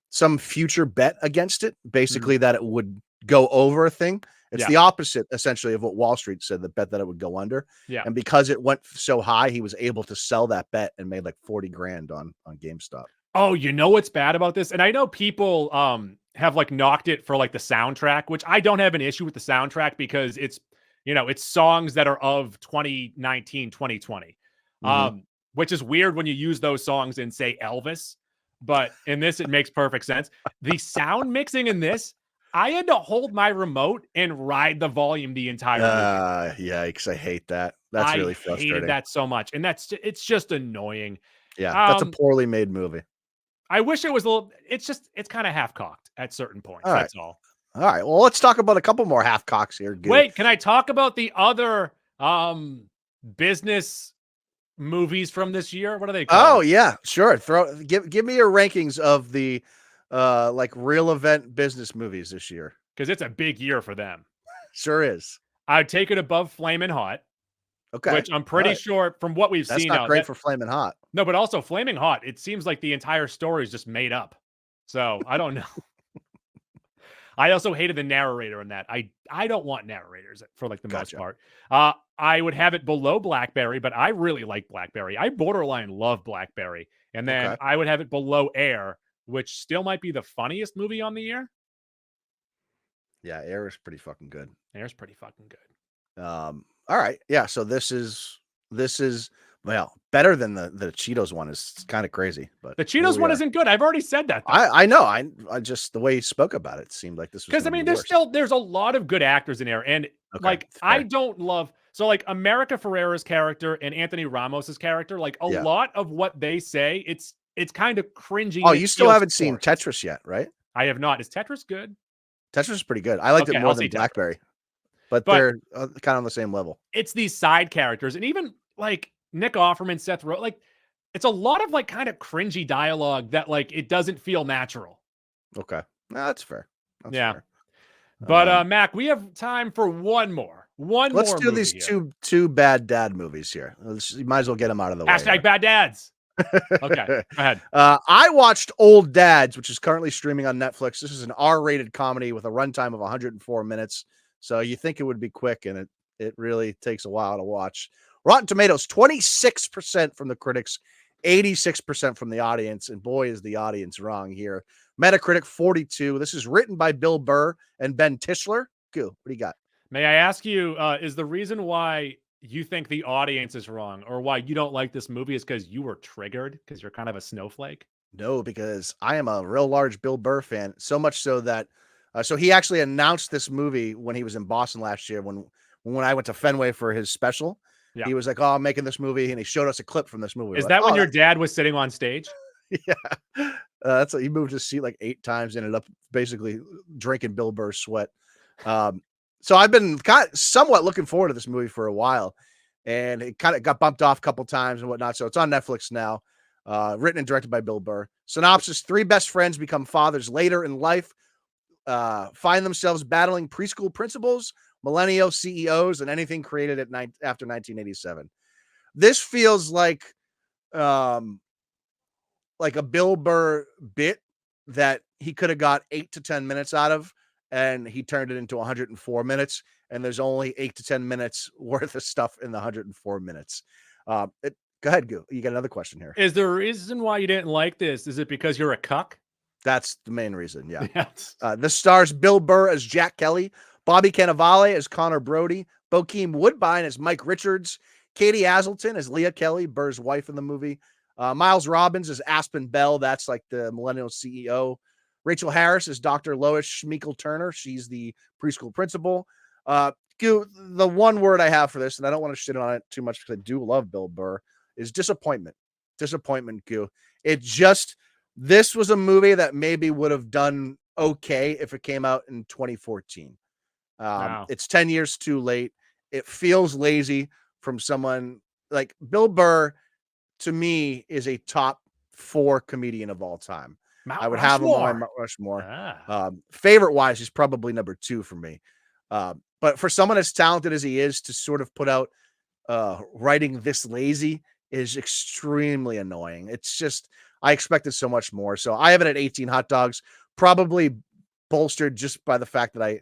some future bet against it, Mhm. basically that it would go over a thing. It's Yeah. the opposite essentially of what Wall Street said, the bet that it would go under. Yeah. And because it went so high, he was able to sell that bet and made like 40 grand on GameStop. Oh, you know what's bad about this? And I know people have like knocked it for like the soundtrack, which I don't have an issue with the soundtrack because it's, it's songs that are of 2019, 2020. Mhm. Which is weird when you use those songs in say Elvis, but in this it makes perfect sense. The sound mixing in this, I had to hold my remote and ride the volume the entire movie. Yikes, I hate that. That's I really hated frustrating. that so much, and it's just annoying. Yeah, that's a Um, poorly made movie. I wish it was a little. It's kind of half cocked at certain points. All right. That's all. All right. Well, let's talk about a couple more half cocks here, Goo. Wait, can I talk about the other business movies from this year? What are they Oh called? yeah, sure. Give me your rankings of the like real event business movies this year. Because it's a big year for them. Sure is. I'd take it above Flamin' Hot, Okay. which I'm All pretty right. sure from what we've That's seen not now. great for Flaming Hot. No, but also Flaming Hot. It seems like the entire story is just made up. So I don't know. I also hated the narrator in that. I don't want narrators for like the most Gotcha. part. I would have it below Blackberry, but I really like Blackberry. I borderline love Blackberry. And then Okay. I would have it below Air, which still might be the funniest movie on the year. Yeah, Air is pretty fucking good. Air's pretty fucking good. All right. Yeah, so this is well, better than the Cheetos one is kind of crazy, but The here Cheetos we one are. isn't good. I've already said that though. I know. I just the way he spoke about it seemed like this was Because I gonna mean, be worse. there's a lot of good actors in Air. And Okay, like I fair. don't love like America Ferrera's character and Anthony Ramos's character, like a Yeah. lot of what they say, it's kind of cringy. Oh, and it you still feels haven't seen forced. Tetris yet, right? I have not. Is Tetris good? Tetris is pretty good. I liked it Okay, more I'll than see Tetris. Blackberry, but But they're kind of on the same level. it's these side characters, and even like Nick Offerman, Seth Rogen, like it's a lot of like kind of cringy dialogue that like it doesn't feel natural. Okay, no, that's fair. That's Yeah. fair. But Mac, we have time for one more Let's do movie these here. two bad dad movies here. You might as well get them out of the way. Hashtag bad dads. Okay, go ahead. I watched Old Dads, which is currently streaming on Netflix. This is an R-rated comedy with a runtime of 104 minutes. So you think it would be quick, and it really takes a while to watch. Rotten Tomatoes, 26% from the critics, 86% from the audience. And boy, is the audience wrong here. Metacritic, 42. This is written by Bill Burr and Ben Tischler. Cool. What do you got? May I ask you, is the reason why you think the audience is wrong or why you don't like this movie is because you were triggered because you're kind of a snowflake? No, because I am a real large Bill Burr fan, so much so that so he actually announced this movie when he was in Boston last year when I went to Fenway for his special. Yeah. He was like, "Oh, I'm making this movie," and he showed us a clip from this movie. We're Is like, that when "Oh, your dad was sitting on stage? yeah, that's he moved his seat like 8 times, ended up basically drinking Bill Burr's sweat. So I've been somewhat looking forward to this movie for a while, and it kind of got bumped off a couple times and whatnot. So it's on Netflix now. Written and directed by Bill Burr. Synopsis: 3 best friends become fathers later in life, find themselves battling preschool principals, millennial CEOs, and anything created after 1987. This feels like a Bill Burr bit that he could have got 8 to 10 minutes out of, and he turned it into 104 minutes. And there's only 8 to 10 minutes worth of stuff in the 104 minutes. Go ahead, Goo. You got another question here. Is there a reason why you didn't like this? Is it because you're a cuck? That's the main reason. Yeah. Yes. This stars Bill Burr as Jack Kelly, Bobby Cannavale as Connor Brody, Bokeem Woodbine as Mike Richards, Katie Aselton as Leah Kelly, Burr's wife in the movie, Miles Robbins as Aspen Bell. That's like the millennial CEO. Rachel Harris is Dr. Lois Schmeakel Turner. She's the preschool principal. The one word I have for this, and I don't want to shit on it too much because I do love Bill Burr, is disappointment. Disappointment, Goo. This was a movie that maybe would have done okay if it came out in 2014. Wow. It's 10 years too late. It feels lazy from someone like Bill Burr. To me, is a top 4 comedian of all time. Mount I would have him on Rushmore. my Mount Rushmore. Ah. Favorite wise, he's probably number 2 for me. But for someone as talented as he is to sort of put out writing this lazy is extremely annoying. It's just, I expected so much more. So I have it at 18 hot dogs, probably bolstered just by the fact that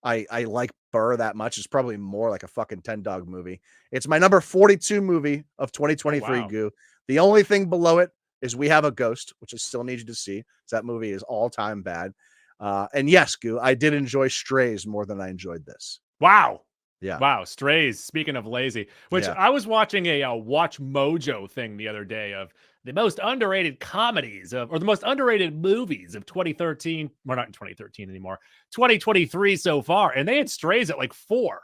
I like Burr that much. It's probably more like a fucking 10 dog movie. It's my number 42 movie of 2023, wow. Goo. The only thing below it is We Have a Ghost, which I still need you to see. That movie is all time bad. And yes, Goo, I did enjoy Strays more than I enjoyed this. Wow. Yeah. Wow. Strays. Speaking of lazy, which Yeah. I was watching a Watch Mojo thing the other day of the most underrated comedies or the most underrated movies of 2013. We're not in 2013 anymore. 2023 so far. And they had Strays at like 4.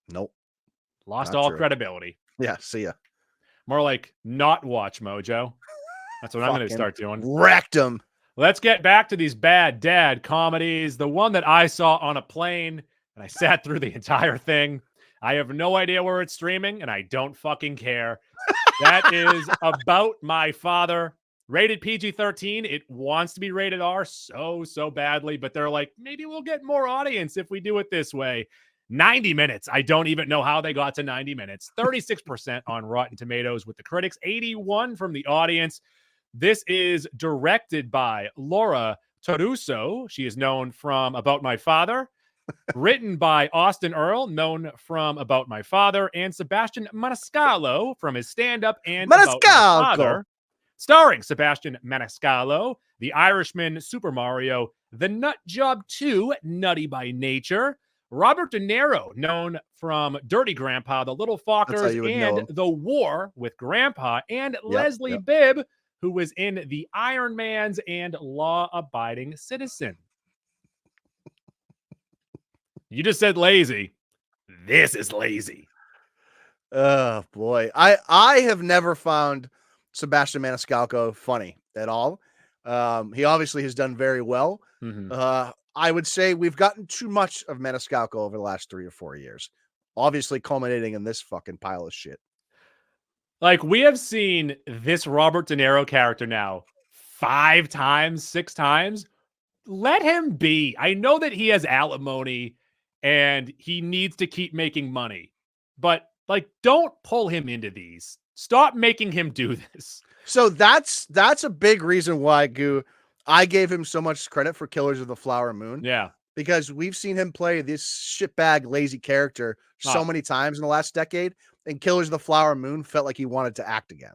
Nope. Lost Not all true. credibility. Yeah. See ya. More like not Watch Mojo. That's what I'm going to Fucking start doing. Wrecked him. Let's get back to these bad dad comedies. The one that I saw on a plane and I sat through the entire thing. I have no idea where it's streaming and I don't fucking care. That is About My Father. Rated PG-13. It wants to be rated R so badly, but they're like, maybe we'll get more audience if we do it this way. 90 minutes. I don't even know how they got to 90 minutes. 36% on Rotten Tomatoes with the critics, 81 from the audience. This is directed by Laura Toruso. She is known from About My Father. Written by Austin Earl, known from About My Father, and Sebastian Maniscalco from his stand-up and About My Father. Starring Sebastian Maniscalco, The Irishman, Super Mario, The Nut Job 2, Nutty by Nature, Robert De Niro, known from Dirty Grandpa, The Little Fockers, and The War with Grandpa, and Leslie Bibb, who was in The Iron Mans and Law Abiding Citizen. You just said lazy. This is lazy. Oh boy. I have never found Sebastian Maniscalco funny at all. He obviously has done very well. Mm-hmm. I would say we've gotten too much of Maniscalco over the last 3 or 4 years. Obviously culminating in this fucking pile of shit. Like, we have seen this Robert De Niro character now 5 times, 6 times. Let him be. I know that he has alimony and he needs to keep making money, but like, don't pull him into these. Stop making him do this. So that's a big reason why, Goo, I gave him so much credit for Killers of the Flower Moon. Yeah. Because we've seen him play this shitbag lazy character so many times in the last decade, and Killers of the Flower Moon felt like he wanted to act again.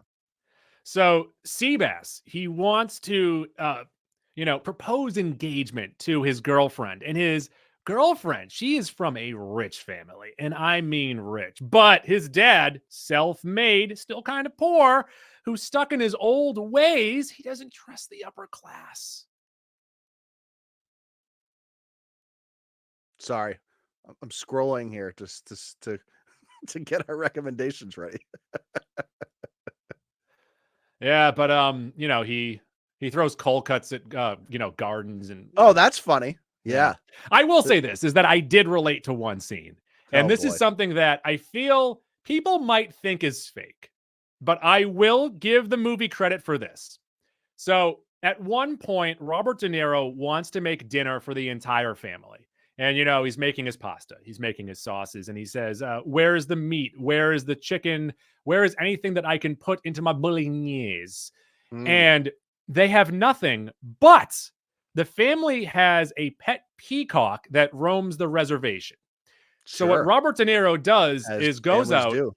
So Seabass, he wants to, propose engagement to his girlfriend, and his girlfriend, she is from a rich family, and I mean rich, but his dad, self-made, still kind of poor, who's stuck in his old ways. He doesn't trust the upper class. Sorry, I'm scrolling here to get our recommendations ready. Yeah, but he throws cold cuts at gardens and that's funny. Yeah. I will say this is that I did relate to one scene. And this is boy. something that I feel people might think is fake, but I will give the movie credit for this. So at one point, Robert De Niro wants to make dinner for the entire family. And, he's making his pasta. He's making his sauces. And he says, where is the meat? Where is the chicken? Where is anything that I can put into my bolognese? Mm, And they have nothing, but the family has a pet peacock that roams the reservation. So what sure. Robert De Niro does As is goes families out, do.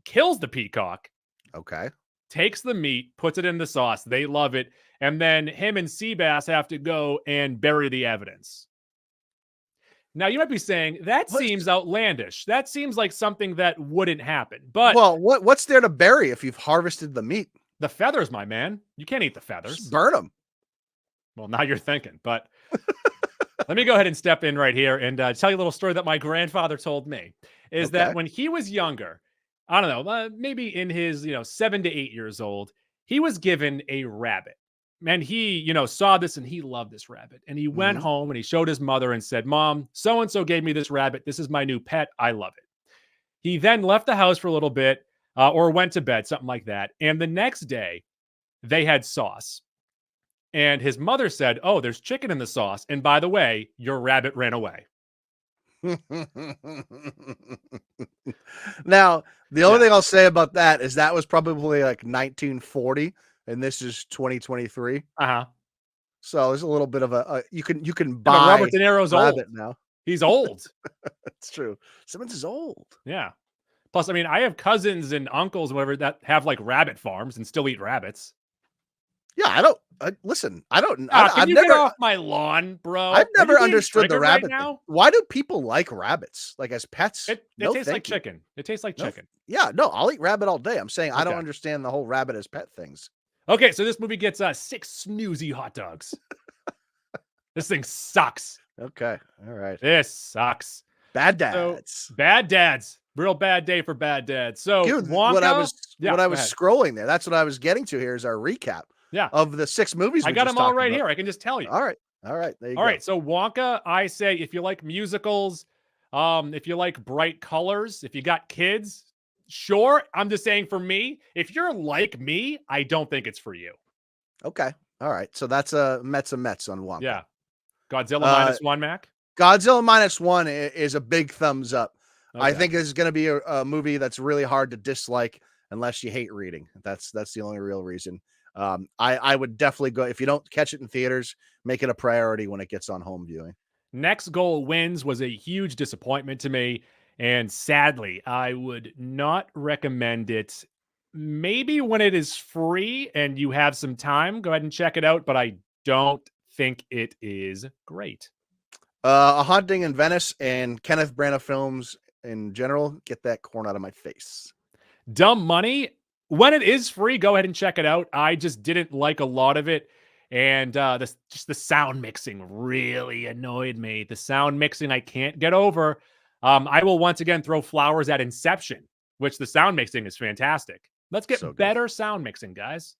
kills the peacock, Okay. takes the meat, puts it in the sauce. They love it. And then him and Seabass have to go and bury the evidence. Now, you might be saying, that What? seems outlandish. That seems like something that wouldn't happen. But Well, what's there to bury if you've harvested the meat? the feathers, my man, you can't eat the Just feathers. burn them. Well, now you're thinking. But let me go ahead and step in right here and tell you a little story that my grandfather told me. Is that Okay. when he was younger, I don't know, maybe in his 7 to 8 years old, he was given a rabbit. And he, saw this and he loved this rabbit. And he went Mhm. home and he showed his mother and said, Mom, so and so gave me this rabbit. This is my new pet. I love it. He then left the house for a little bit or went to bed, something like that. And the next day, they had sauce. And his mother said, Oh, there's chicken in the sauce. And by the way, your rabbit ran away. Now, the only Yeah. thing I'll say about that is that was probably like 1940, and this is 2023. Uh-huh. So there's a little bit of a you can But buy Robert De Niro's old. rabbit now. He's old. That's true. Simmons is old. Yeah. Plus, I mean, I have cousins and uncles and whatever that have like rabbit farms and still eat rabbits. Yeah, I don't listen. I don't. Can I've you never. get off my lawn, bro? I've Are never you being understood the triggered rabbit right thing. now. Why do people like rabbits like as pets? It No, tastes like thank you. chicken. It tastes like No, chicken. yeah, no, I'll eat rabbit all day. I'm saying I don't Okay. understand the whole rabbit as pet things. Okay, so this movie gets 6 snoozy hot dogs. This thing sucks. Okay, all right. This sucks. Bad So dads. bad dads. Real bad day for bad dads. So Dude, Wonka, what I was Yeah, what I go was ahead. scrolling there. That's what I was getting to here is our recap Yeah, of the 6 movies I we got just them all talked right about. here. I can just tell you. All right. All right. There you All go. right, so Wonka, I say if you like musicals, if you like bright colors, if you got kids, sure. I'm just saying for me, if you're like me, I don't think it's for you. Okay. All right. So that's a Mets on Wonka. Yeah. Godzilla Uh, -1, Mac? Godzilla Minus One is a big thumbs up. I Okay. think it's going to be a movie that's really hard to dislike unless you hate reading. That's the only real reason. I would definitely go if you don't catch it in theaters, make it a priority when it gets on home viewing. Next Goal Wins was a huge disappointment to me. And sadly, I would not recommend it. Maybe when it is free and you have some time, go ahead and check it out. But I don't think it is great. A Haunting in Venice and Kenneth Branagh films in general, get that corn out of my face. Dumb Money, when it is free, go ahead and check it out. I just didn't like a lot of it. And the sound mixing really annoyed me. The sound mixing I can't get over. I will once again throw flowers at Inception, which the sound mixing is fantastic. Let's get So good. better sound mixing, guys.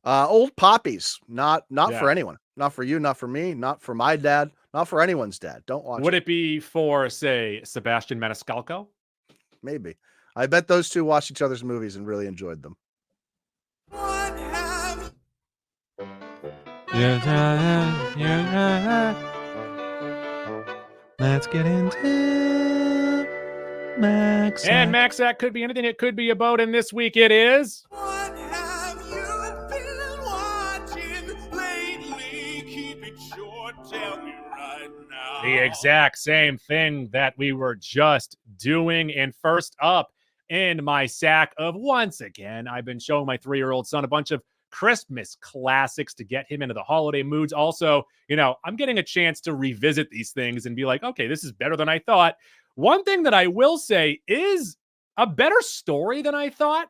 Old Poppies, not Yeah. for anyone, not for you, not for me, not for my dad, not for anyone's dad. Don't watch Would it. it be for, say, Sebastian Maniscalco? Maybe. I bet those two watched each other's movies and really enjoyed them. What have Let's get into Max. And Max, that could be anything it could be about. And this week it is. What have you been watching lately? Keep it short, tell me right now. The exact same thing that we were just doing. And first up in my sack of, once again, I've been showing my 3-year-old son a bunch of Christmas classics to get him into the holiday moods. Also, I'm getting a chance to revisit these things and be like, okay, this is better than I thought. One thing that I will say is a better story than I thought,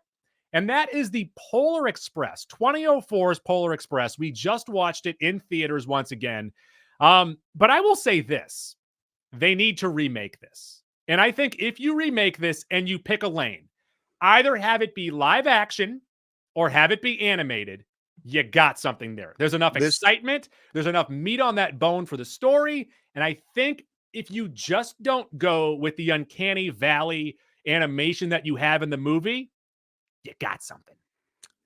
and that is the Polar Express, 2004's Polar Express. We just watched it in theaters once again. But I will say this, they need to remake this. And I think if you remake this and you pick a lane, either have it be live action or have it be animated, you got something there. There's enough excitement. There's enough meat on that bone for the story. And I think if you just don't go with the uncanny valley animation that you have in the movie, you got something.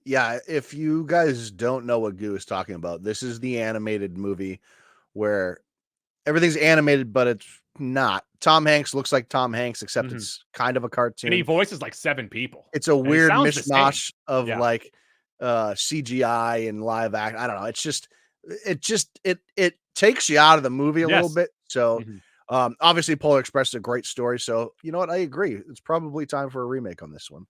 Yeah, if you guys don't know what Goo is talking about, this is the animated movie where everything's animated, but it's not. Tom Hanks looks like Tom Hanks, except Mhm. it's kind of a And he cartoon. voices like 7 people. It's a And it weird sounds the same. mishmash of Yeah. like CGI and live act. I don't know. It's just it takes you out of the movie a little Yes. bit. So Mhm. obviously Polar Express is a great story. So you know what? I agree. It's probably time for a remake on this one.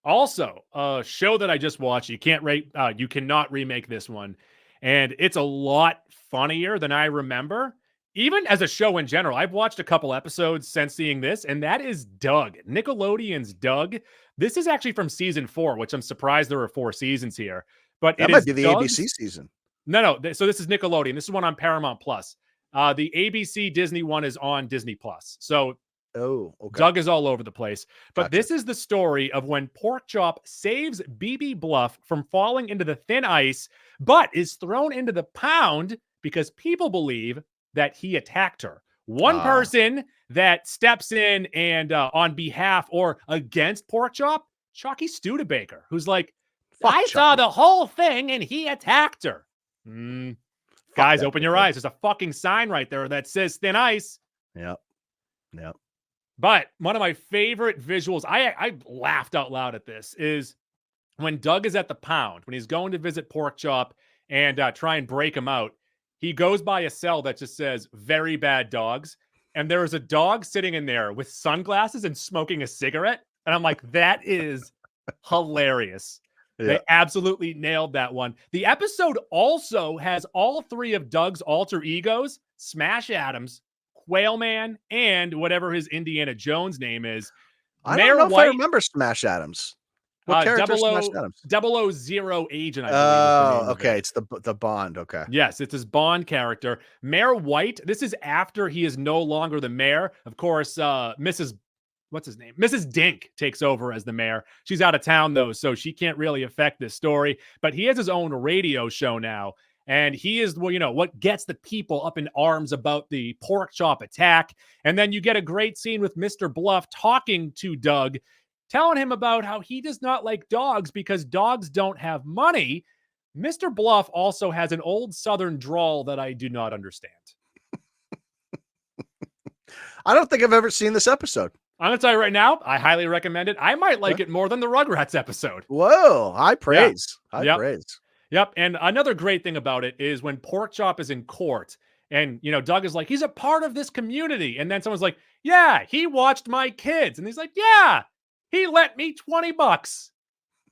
Also, a show that I just watched, you cannot remake this one. And it's a lot funnier than I remember. Even as a show in general, I've watched a couple episodes since seeing this, and that is Doug. Nickelodeon's Doug. This is actually from season 4, which I'm surprised there are 4 seasons here. But That it might is be the ABC Doug's. season. No. So this is Nickelodeon. This is one on Paramount Plus. The ABC Disney one is on Disney Plus. So Oh, okay. Doug is all over the place. But Gotcha. this is the story of when Porkchop saves BB Bluff from falling into the thin ice, but is thrown into the pound because people believe that he attacked her. One Ah. person that steps in and on behalf or against Porkchop, Chucky Studebaker, who's like, Fuck I saw Chucky. the whole thing and he attacked her. Fuck Guys, that open your dickhead. eyes. There's a fucking sign right there that says thin ice. Yep. But one of my favorite visuals, I laughed out loud at this, is when Doug is at the pound, when he's going to visit Porkchop and try and break him out. He goes by a cell that just says very bad dogs. And there is a dog sitting in there with sunglasses and smoking a cigarette. And I'm like, that is hilarious. Yeah. They absolutely nailed that one. The episode also has all 3 of Doug's alter egos, Smash Adams, Quail Man, and whatever his Indiana Jones name is. I Mayor don't know if I White, remember Smash Adams. What character is Smash Adams? 000 agent, I believe. is the Oh, name of okay. it. It's the Bond. Okay. Yes, it's his Bond character. Mayor White, this is after he is no longer the mayor. Of course, what's his name? Mrs. Dink takes over as the mayor. She's out of town, though, so she can't really affect this story. But he has his own radio show now. And he is, well, what gets the people up in arms about the Porkchop attack. And then you get a great scene with Mr. Bluff talking to Doug, telling him about how he does not like dogs because dogs don't have money. Mr. Bluff also has an old Southern drawl that I do not understand. I don't think I've ever seen this episode. I'm going to tell you right now, I highly recommend it. I might like it more than the Rugrats episode. Whoa, high praise. High Yep. praise. Yep. And another great thing about it is when Porkchop is in court and, Doug is like, he's a part of this community. And then someone's like, yeah, he watched my kids. And he's like, yeah, he lent me $20.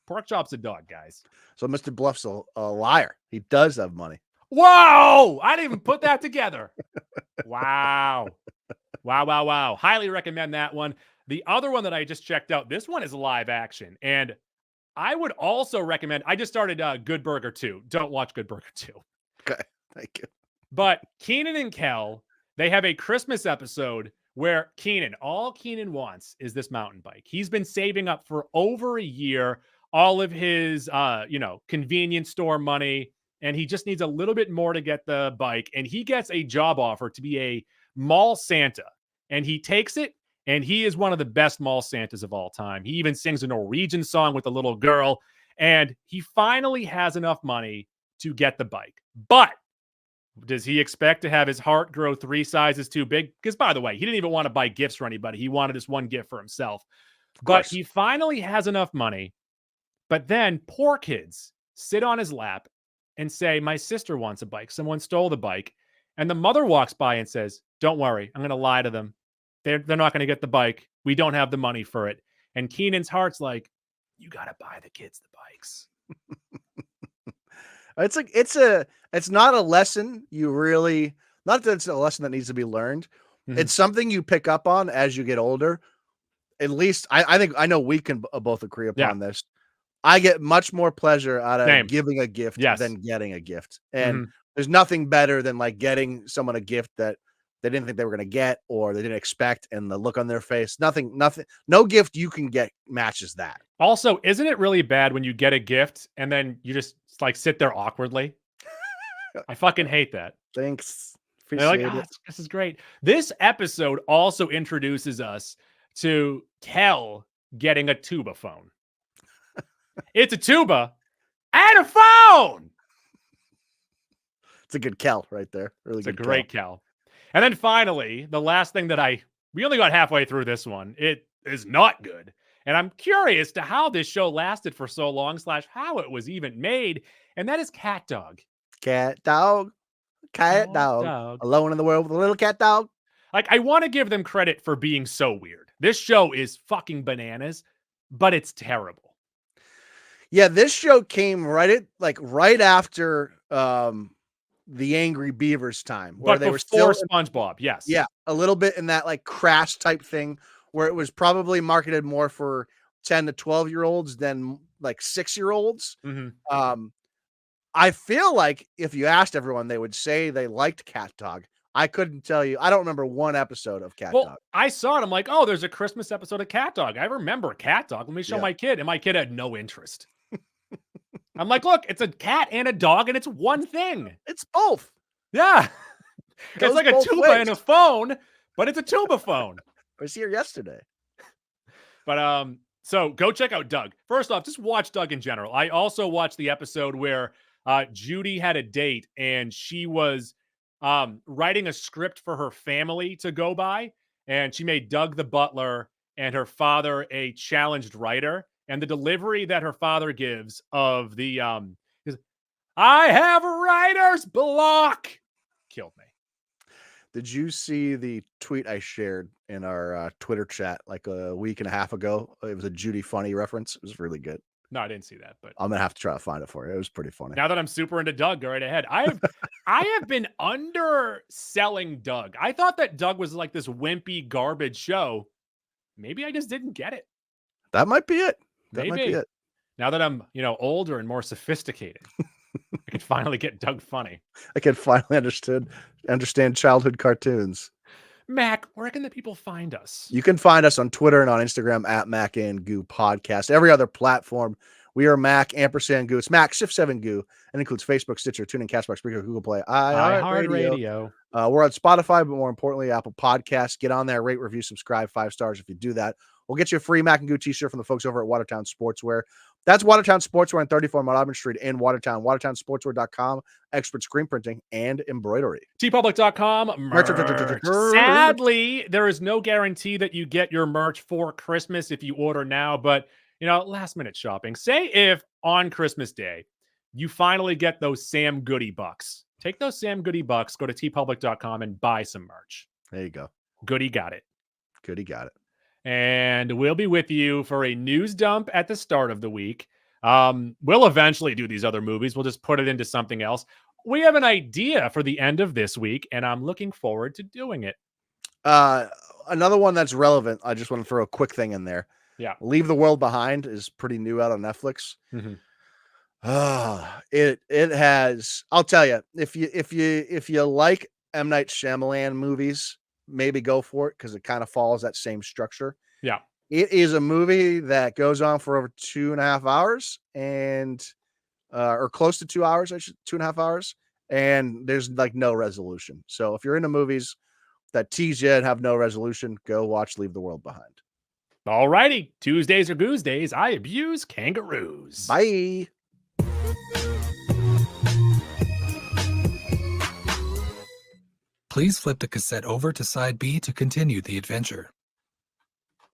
Porkchop's a dog, guys. So Mr. Bluff's a liar. He does have money. Whoa! I didn't even put that together. Wow. Highly recommend that one. The other one that I just checked out, this one is live action. And I would also recommend, I just started Good Burger 2. Don't watch Good Burger 2. Okay, thank you. But Kenan and Kel, they have a Christmas episode where all Kenan wants is this mountain bike. He's been saving up for over a year, all of his, convenience store money, and he just needs a little bit more to get the bike. And he gets a job offer to be a mall Santa, and he takes it. And he is one of the best mall Santas of all time. He even sings a Norwegian song with a little girl. And he finally has enough money to get the bike. But does he expect to have his heart grow 3 sizes too big? Because, by the way, he didn't even want to buy gifts for anybody. He wanted this one gift for himself. But he finally has enough money. But then poor kids sit on his lap and say, my sister wants a bike. Someone stole the bike. And the mother walks by and says, don't worry, I'm going to lie to them. They're not going to get the bike. We don't have the money for it. And Kenan's heart's like, you got to buy the kids the bikes. It's not a lesson you really, not that it's a lesson that needs to be learned. Mhm. It's something you pick up on as you get older. At least I think I know we can both agree upon this. I get much more pleasure out of giving a gift than getting a gift. And there's nothing better than like getting someone a gift that they didn't think they were going to get or they didn't expect, and the look on their face. No gift you can get matches that. Also, isn't it really bad when you get a gift and then you just like sit there awkwardly? I fucking hate that. Thanks. They're like, this is great. This episode also introduces us to Kel getting a tuba phone. It's a tuba and a phone. It's a good Kel right there. Really It's good. A great Kel. And then finally, the last thing that we only got halfway through this one. It is not good. And I'm curious to how this show lasted for so long / how it was even made. And that is CatDog. CatDog. CatDog. Alone in the world with a little cat dog. Like, I want to give them credit for being so weird. This show is fucking bananas, but it's terrible. Yeah, this show came right after the Angry Beavers time, where But they were before still SpongeBob, yes. Yeah, a little bit in that like Crash type thing, where it was probably marketed more for 10 to 12-year-olds than like 6-year-olds. Mm-hmm. I feel like if you asked everyone, they would say they liked CatDog. I couldn't tell you. I don't remember one episode of CatDog. Well, I saw it. I'm like, oh, there's a Christmas episode of CatDog. I remember CatDog. Let me show my kid. And my kid had no interest. I'm like, look, it's a cat and a dog, and it's one thing. It's both. Yeah. Goes It's like a both tuba ways. and a phone, but it's a tuba phone. I was here yesterday. But so go check out Doug. First off, just watch Doug in general. I also watched the episode where Judy had a date and she was writing a script for her family to go by, and she made Doug the butler and her father a challenged writer. And the delivery that her father gives of the is, I have writer's block, killed me. Did you see the tweet I shared in our Twitter chat like a week and a half ago? It was a Judy Funny reference. It was really good. No, I didn't see that, but I'm gonna have to try to find it for you. It was pretty funny. now that I'm super into Doug, go right ahead. I have been underselling Doug. I thought that Doug was like this wimpy garbage show. Maybe I just didn't get it. That might be it. That might Maybe. be it. Now that I'm, older and more sophisticated, I can finally get Doug funny. I can finally understand childhood cartoons. Mac, where can the people find us? You can find us on Twitter and on Instagram at Mac and Goo Podcast. Every other platform, we are Mac & Goo. It's Mac Shift7 Goo, and includes Facebook, Stitcher, TuneIn, Castbox, Spreaker, Google Play, iHeartRadio. We're on Spotify, but more importantly, Apple Podcasts. Get on there, rate, review, subscribe, 5 stars. If you do that, we'll get you a free Mac and Goo t-shirt from the folks over at Watertown Sportswear. That's Watertown Sportswear on 34 Mount Auburn Street in Watertown. WatertownSportswear.com, expert screen printing and embroidery. tpublic.com. Merch. Sadly, there is no guarantee that you get your merch for Christmas if you order now, but last minute shopping. Say if on Christmas Day you finally get those Sam Goody bucks. Take those Sam Goody bucks, go to tpublic.com and buy some merch. There you go. Goody got it. Goody got it. And we'll be with you for a news dump at the start of the week. We'll eventually do these other movies. We'll just put it into something else. We have an idea for the end of this week, and I'm looking forward to doing it. Another one that's relevant. I just want to throw a quick thing in there. Yeah. Leave the World Behind is pretty new out on Netflix. Mm-hmm. It has, I'll tell you, if you like M. Night Shyamalan movies, maybe go for it because it kind of follows that same structure. Yeah. It is a movie that goes on for over 2.5 hours and or close to 2 hours, 2.5 hours, and there's like no resolution. So if you're into movies that tease you and have no resolution, go watch Leave the World Behind. All righty. Tuesdays or Goose Days, I abuse kangaroos. Bye. Please flip the cassette over to side B to continue the adventure.